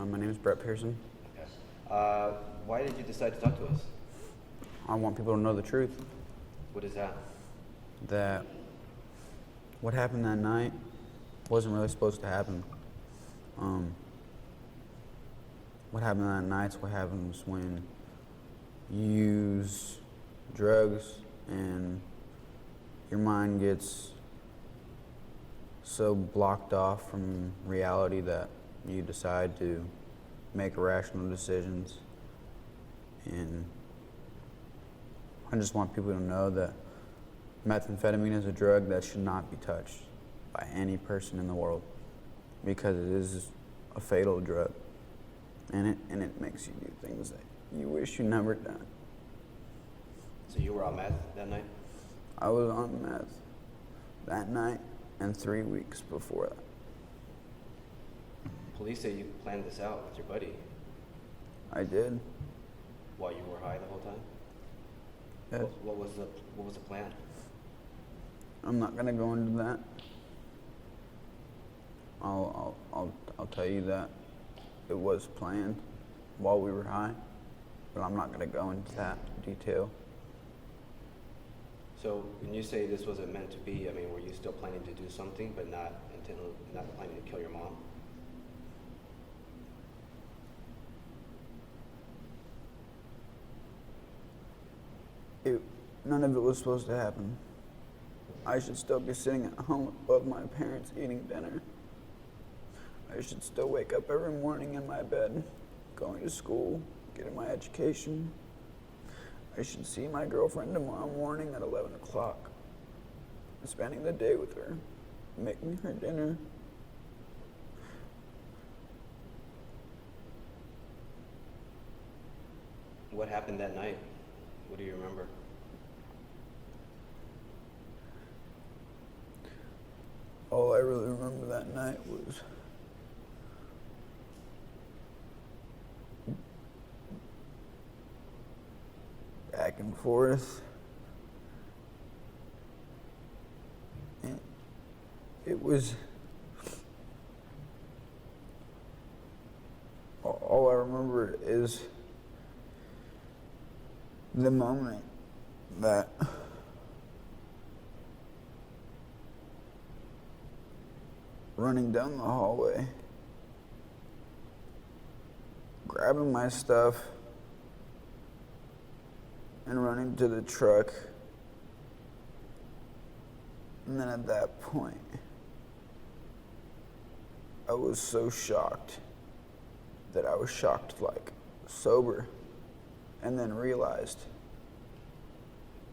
My name is Brett Pearson. Okay. Why did you decide to talk to us? I want people to know the truth. What is that? That what happened that night wasn't really supposed to happen. What happened that night's what happens when you use drugs and your mind gets so blocked off from reality that you decide to make irrational decisions. And I just want people to know that methamphetamine is a drug that should not be touched by any person in the world because it is a fatal drug, and it makes you do things that you wish you never done. So you were on meth that night? I was on meth that night and 3 weeks before that. Police say you planned this out with your buddy I did. while you were high the whole time? Yes. What was the plan? I'm not gonna go into that. I'll tell you that it was planned while we were high, but I'm not gonna go into that detail. So when you say this wasn't meant to be, I mean, were you still planning to do something, but not planning to kill your mom? None of it was supposed to happen. I should still be sitting at home above my parents eating dinner. I should still wake up every morning in my bed, going to school, getting my education. I should see my girlfriend tomorrow morning at 11 o'clock, spending the day with her, making her dinner. What happened that night? What do you remember? All I really remember that night was back and forth. And it was all I remember is the moment that running down the hallway, grabbing my stuff, and running to the truck. And then at that point, I was so shocked that I was shocked like sober, and then realized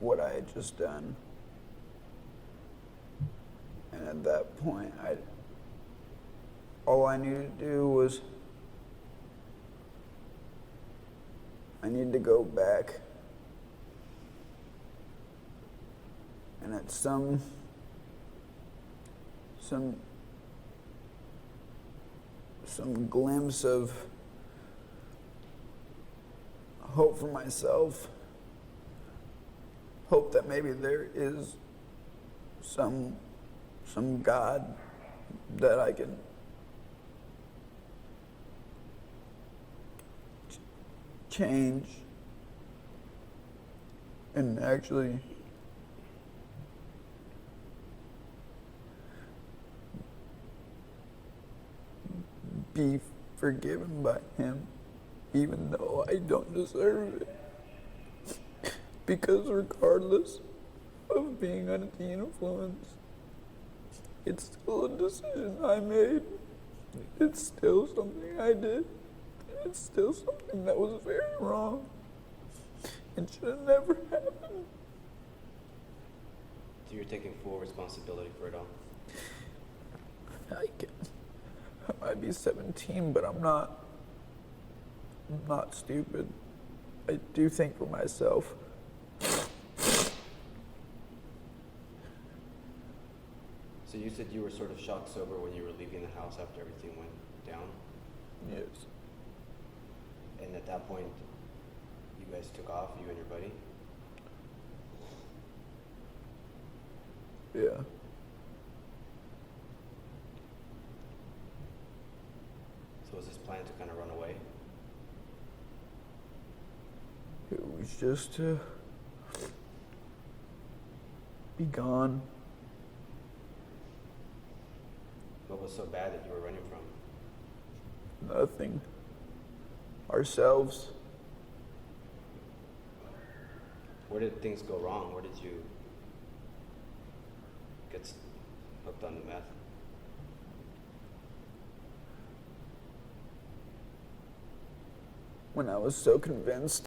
what I had just done. And at that point, all I needed to do was I need to go back and at some glimpse of hope for myself, hope that maybe there is some God that I can change and actually be forgiven by Him, even though I don't deserve it. Because regardless of being under the influence, it's still a decision I made. It's still something I did. It's still something that was very wrong. It should have never happened. So you're taking full responsibility for it all? I might be 17, but I'm not stupid. I do think for myself. So you said you were sort of shocked sober when you were leaving the house after everything went down? Yes. And at that point, you guys took off, you and your buddy? Yeah. So was this plan to kind of run away? It was just to be gone. What was so bad that you were running from? Nothing. Ourselves. Where did things go wrong? Where did you get hooked on the meth? When I was so convinced